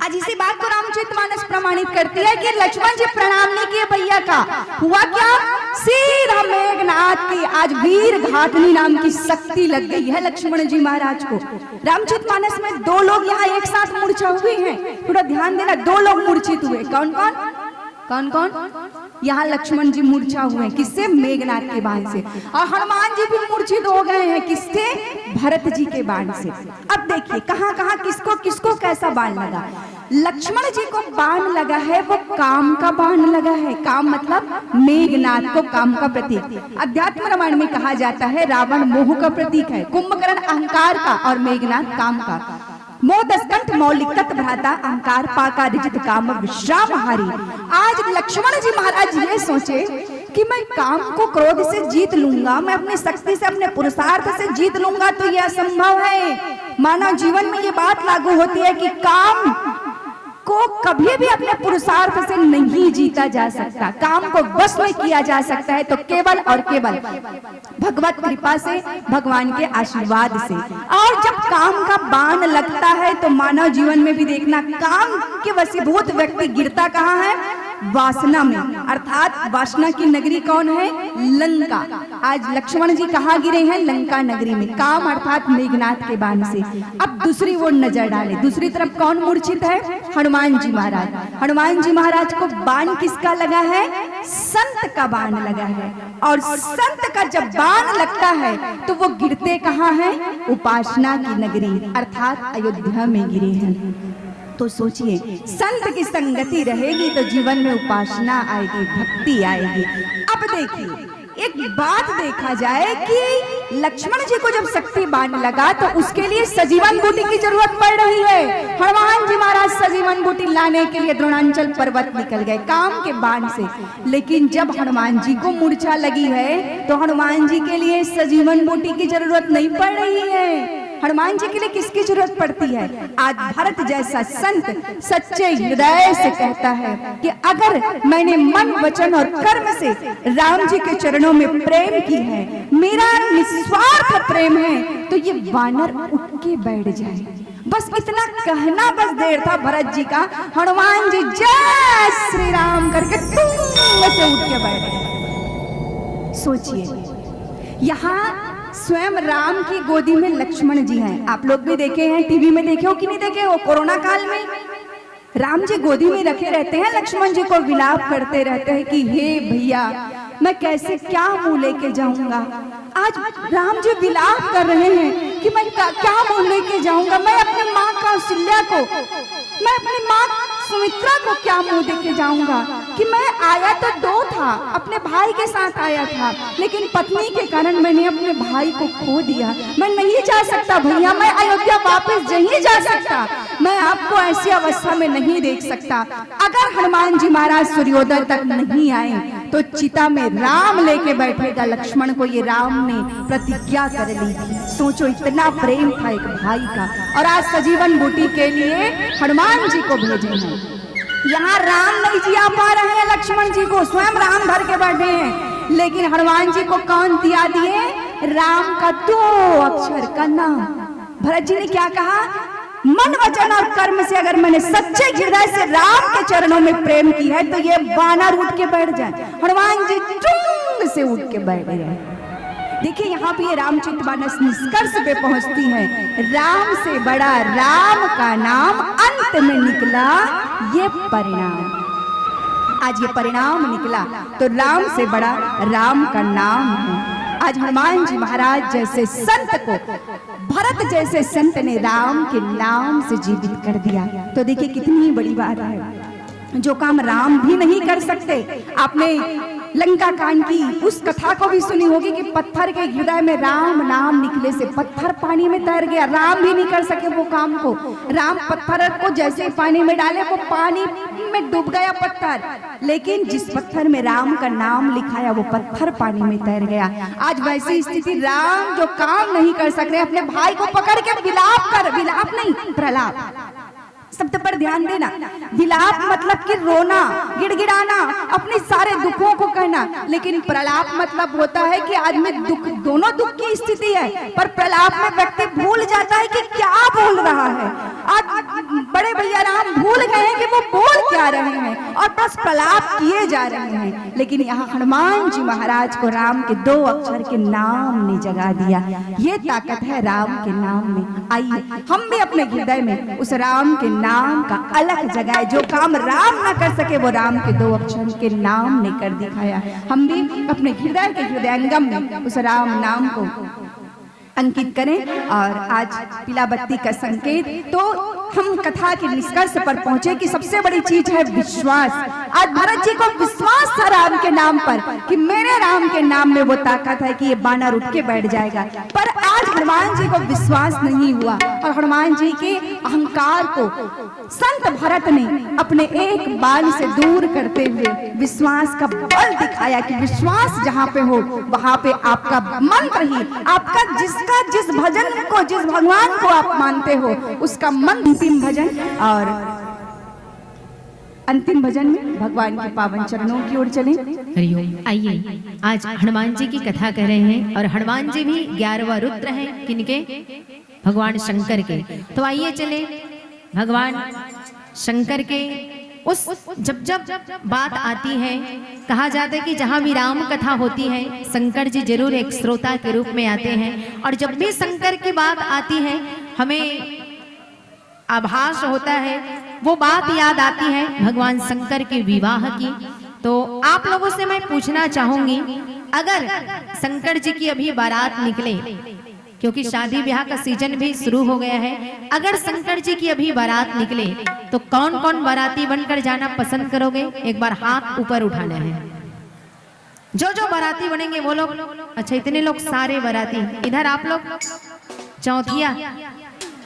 आज इसी बात को रामचरितमानस प्रमाणित करती है कि लक्ष्मण जी प्रणाम नहीं किए भैया का, हुआ क्या, सीधा मेघनाथ की आज वीर घातनी नाम की शक्ति लग गई है लक्ष्मण जी महाराज को। रामचरितमानस में दो लोग यहाँ एक साथ मूर्छा हुए हैं, थोड़ा ध्यान देना, दो लोग मूर्छित हुए। कौन कौन कौन कौन? यहाँ लक्ष्मण जी मूर्छा हुए, किससे? मेघनाथ के बाण से। और हनुमान जी भी मूर्छित हो गए हैं, किससे? भरत जी के बाण से। अब देखिए कहाँ कहाँ किसको किसको कैसा बाण लगा। लक्ष्मण जी को बाण लगा है वो काम का बाण लगा है। काम मतलब मेघनाथ को काम का प्रतीक। अध्यात्म रामायण में कहा जाता है रावण मोह का प्रतीक है, कुंभकर्ण अहंकार का और मेघनाथ काम का। मोह दशकंठ मौलिक तत् भ्राता अहंकार पाका रिजित काम विश्राम हारी। आज लक्ष्मण जी महाराज ये सोचे कि मैं काम को क्रोध से जीत लूंगा, मैं अपनी शक्ति से अपने पुरुषार्थ से जीत लूंगा, तो यह असंभव है। मानव जीवन में ये बात लागू होती है कि काम को कभी भी अपने पुरुषार्थ से नहीं जीता जा सकता, काम को बस में किया जा सकता है तो केवल और केवल भगवत कृपा से, भगवान के आशीर्वाद से। और जब काम का बाण लगता है तो मानव जीवन में भी देखना, काम के वशीभूत व्यक्ति गिरता कहाँ है? वासना में, अर्थात वासना की नगरी कौन है? लंका। आज लक्ष्मण जी कहाँ गिरे हैं? लंका नगरी में, काम अर्थात मेघनाथ के बाण से। अब दूसरी ओर नजर डाले, दूसरी तरफ कौन मूर्छित है? हनुमान जी महाराज। हनुमान जी महाराज को बाण किसका लगा है? संत का बाण लगा है। और संत का जब बाण लगता है तो वो गिरते कहाँ है? उपासना की नगरी अर्थात अयोध्या में गिरे हैं। तो सोचिए, संत की संगति रहेगी तो जीवन में उपासना आएगी, भक्ति आएगी। अब देखिए एक बात देखा जाए कि लक्ष्मण जी को जब शक्ति बाण लगा तो उसके लिए सजीवन बूटी की जरूरत पड़ रही है। हनुमान जी महाराज सजीवन बूटी लाने के लिए द्रोणांचल पर्वत निकल गए काम के बाण से। लेकिन जब हनुमान जी को मूर्छा लगी है तो हनुमान जी के लिए सजीवन बूटी की जरूरत नहीं पड़ रही है। हनुमान जी के लिए किसकी जरूरत पड़ती है? आज भरत जैसा संत सच्चे हृदय से कहता है कि अगर मैंने मन वचन और कर्म से राम जी के चरणों में प्रेम की है, मेरा निस्वार्थ प्रेम है, तो ये वानर उठ के बैठ जाए। बस इतना कहना बस देर था भरत जी का, हनुमान जी जय श्री राम करके तुम से उठ के बैठ गए। सोचिए यहाँ स्वयं राम की गोदी में लक्ष्मण जी हैं। आप लोग भी देखे हैं, टीवी में देखे हो कि नहीं देखे हो? कोरोना काल में राम जी गोदी में रखे रहते हैं, लक्ष्मण जी को विलाप करते रहते हैं कि हे भैया मैं कैसे क्या मुंह लेके जाऊंगा। आज राम जी विलाप कर रहे हैं कि मैं क्या मुंह लेके जाऊंगा, मैं अपनी माँ कौशल्या को, मैं अपनी माँ सुमित्रा को क्या मुंह देके जाऊंगा कि मैं आया तो दो था, अपने भाई के साथ आया था, लेकिन पत्नी के कारण मैंने अपने भाई को खो दिया। मैं नहीं जा सकता भैया, मैं अयोध्या वापस नहीं जा सकता, मैं आपको ऐसी अवस्था में नहीं देख सकता। अगर हनुमान जी महाराज सूर्योदय तक नहीं आए तो चिता में राम लेके बैठेगा लक्ष्मण को, ये राम ने प्रतिज्ञा कर ली थी। सोचो इतना प्रेम था एक भाई का, और आज सजीवन बूटी के लिए हनुमान जी को भेजे हैं। यहाँ राम नहीं जिया पा रहे हैं लक्ष्मण जी को, स्वयं राम धर के बैठे हैं, लेकिन हनुमान जी को कौन दिया दिए? राम का 2 अक्षर का नाम। भरत जी ने क्या कहा? मन वचन और कर्म से अगर मैंने सच्चे हृदय से राम के चरणों में प्रेम की है तो ये वानर उठ के बैठ जाए। हनुमान जी टुंग से उठ के बैठ गए। देखिए यहाँ पे ये रामचरितमानस निष्कर्ष पे पहुंचती है, राम से बड़ा राम का नाम अंत में निकला ये परिणाम। आज ये परिणाम निकला तो राम से बड़ा राम का नाम है। आज हनुमान जी महाराज जैसे संत को भरत जैसे संत ने राम के नाम से जीवित कर दिया। तो देखिए कितनी बड़ी बात है, जो काम राम भी नहीं कर सकते। आपने लंका कांड की उस कथा को भी सुनी होगी कि पत्थर के हृदय में राम नाम निकले से पत्थर पानी में तैर गया। राम भी नहीं कर सके वो काम को। राम पत्थर को जैसे पानी में डाले वो पानी में डूब गया पत्थर, लेकिन जिस पत्थर में राम का नाम लिखाया वो पत्थर पानी में तैर गया। आज वैसी स्थिति, राम जो काम नहीं कर सक रहे, अपने भाई को पकड़ के विलाप नहीं प्रलाप, शब्द पर ध्यान देना। विलाप मतलब कि रोना, गिड़गिड़ाना, अपने सारे दुखों को कहना, लेकिन प्रलाप मतलब होता है कि आदमी दुख, दोनों दुख की स्थिति है, पर प्रलाप में व्यक्ति भूल जाता है कि क्या बोल रहा है। आज बड़े भैया राम हम भूल गए हैं कि वो बोल क्या रहे हैं और बस प्रलाप किए जा रहे हैं। लेकिन यहाँ हनुमान जी महाराज को राम के 2 अक्षर के नाम ने जगा दिया। ये ताकत है राम के नाम में। आइए हम भी अपने हृदय में उस राम के नाम का अलग जगाए। जो काम राम ना कर सके वो राम के 2 अक्षर के नाम ने कर दिखाया। हम भी अपने हृदय के हृदयंगम में उस राम नाम को अंकित करें। और आज पीला बत्ती का संकेत, तो हम कथा के निष्कर्ष पर पहुंचे कि सबसे बड़ी चीज है विश्वास। आज भरत जी को विश्वास था राम के नाम पर कि मेरे राम के नाम में वो ताकत है कि ये बानर उठ के बैठ जाएगा। पर आज हनुमान जी को विश्वास नहीं हुआ और हनुमान जी के अहंकार को संत भरत ने अपने एक बाण से दूर करते हुए विश्वास का बल दिखाया कि विश्वास जहाँ पे हो वहां पे आपका मंत्र ही, आपका जिस भजन को, जिस भगवान को आप मानते हो उसका मंत्र। अंतिम भजन, और अंतिम भजन में भगवान के पावन चरणों की ओर चलें। हरिओम। आइए आज हनुमान जी की कथा कर रहे हैं और हनुमान जी भी 11वां रुद्र हैं। किनके? भगवान शंकर के। तो आइए चले भगवान शंकर के उस जब बात आती है, कहा जाता है कि जहां भी राम कथा होती है शंकर जी जरूर एक श्रोता के रूप में आते हैं। और जब भी शंकर की बात आती है हमें आभास होता है, वो बात याद आती है भगवान शंकर के विवाह की। तो आप लोगों से मैं पूछना चाहूंगी, अगर शंकर जी की अभी बारात निकले, क्योंकि शादी ब्याह का सीजन भी शुरू हो गया है, अगर शंकर जी की अभी बारात निकले तो कौन कौन बाराती बनकर जाना पसंद करोगे? एक बार हाथ ऊपर उठाना है। जो बाराती बनेंगे वो लोग। अच्छा, इतने लोग सारे बाराती। इधर आप लोग चौथिया,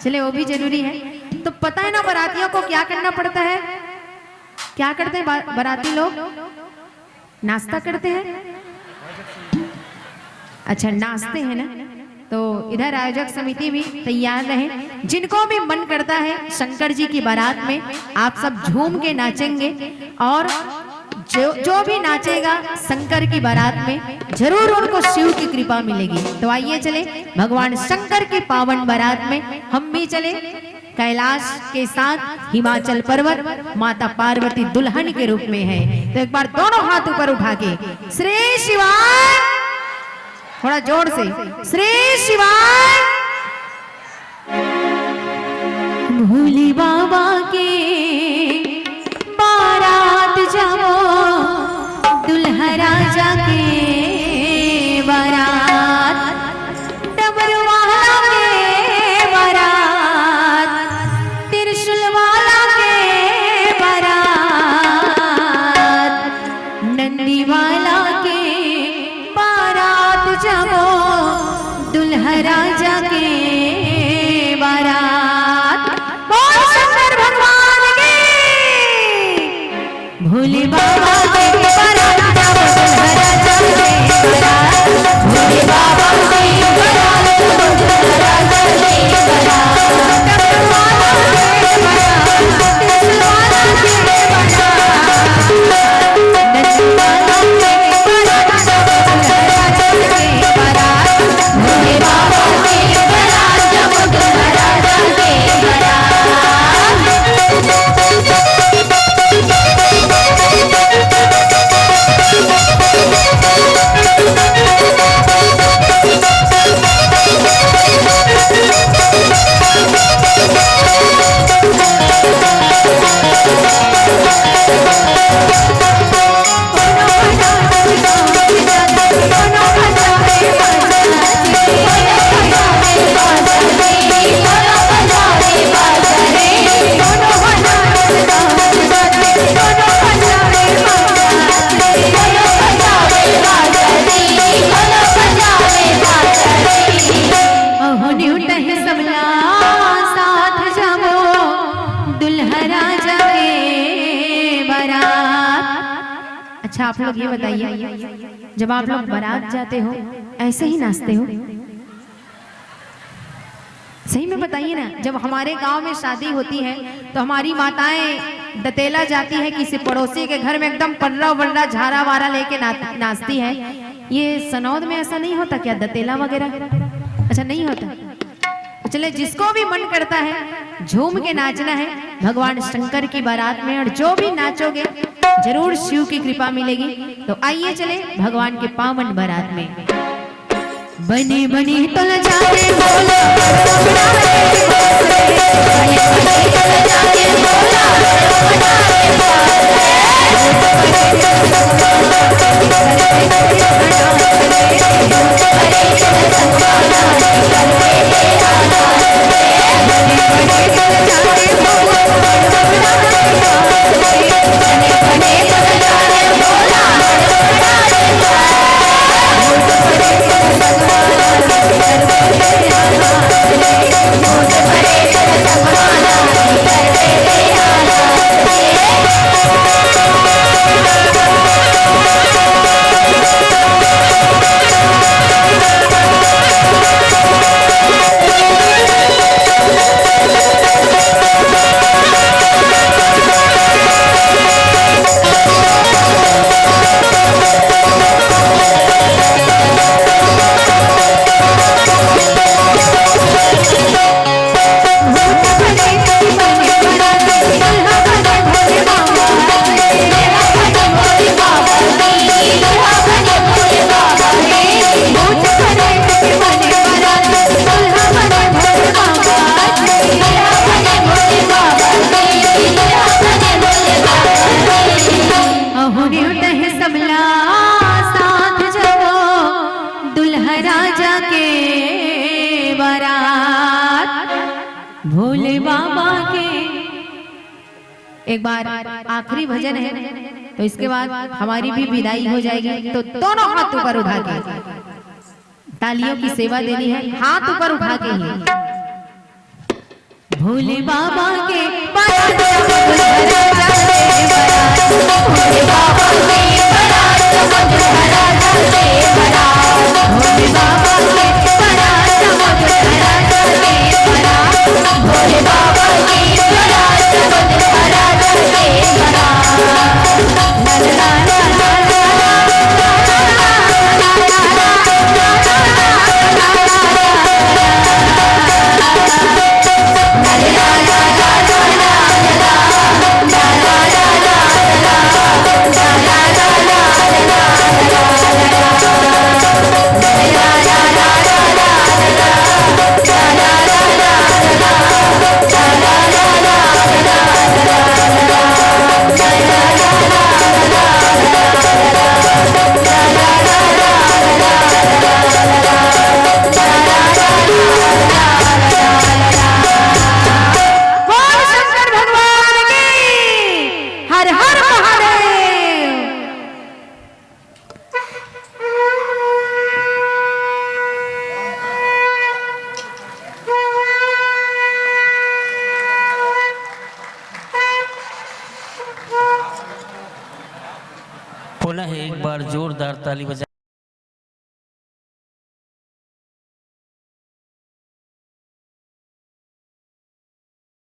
चले वो भी जरूरी है। तो पता है ना बारातियों को क्या करना पड़ता है? क्या करते हैं बाराती लोग? नाश्ता करते हैं। अच्छा, नाश्ते हैं ना। तो इधर आयोजक समिति भी तैयार रहे। जिनको भी मन करता है शंकर जी की बारात में आप सब झूम के नाचेंगे, और जो भी नाचेगा शंकर की बारात में जरूर उनको शिव की कृपा मिलेगी। तो आइए चले भगवान शंकर की पावन बारात में हम भी चले। कैलाश के साथ हिमाचल पर्वत माता पार्वती दुल्हन के रूप में है। तो एक बार दोनों हाथ ऊपर उठा के श्री शिवाय, थोड़ा जोर से, श्री शिवाय। भोले बाबा के बारात जाओ, दुल्हा राजा के बारात, डमरू वाला के बारात, त्रिशूल वाला के बारात, नंदी वाला के बारात जाओ, दुल्हा राजा के बारात। बोल शंकर भगवान की, भोले बाबा के बारात जाओ, दुल्हा राजा के बारात, भोले बाबा के बारात जाओ, दुल्हा राजा के बारात, डमरू वाला के बारात, त्रिशूल वाला के बारात, नंदी वाला के बारात जाओ, दुल्हा राजा के बारात, भोले बाबा के बारात जाओ, दुल्हा राजा के बारात। अच्छा, आप लोग ये बताइए, जब आप लोग बारात जाते हो ऐसे ही नाचते हो? सही में बताइए ना। जब हमारे गांव में शादी होती है तो हमारी माताएं दतेला जाती है किसी पड़ोसी के घर में, एकदम पर्रा वर्रा झारा वारा लेके नाचती है। ये सनौद में ऐसा नहीं होता क्या, दतेला वगैरह? अच्छा, नहीं होता। चले जिसको भी मन करता है झूम के नाचना है भगवान शंकर की बारात में, और जो भी नाचोगे जरूर शिव की कृपा मिलेगी। तो आइए चले भगवान के पावन बारात में। बने बने तल जाते बोला भोले बाबा के। एक बार आखिरी भजन है, तो इसके बाद हमारी भी विदाई हो जाएगी। तो दोनों हाथ ऊपर उठा के तालियों की सेवा देनी है, हाथ ऊपर उठा के ही। भोले बाबा के बारात, भोले बाबा के बारात, भोले बाबा के बारात, भोले बाबा की बारात, पुनः एक बार जोरदार ताली बजा।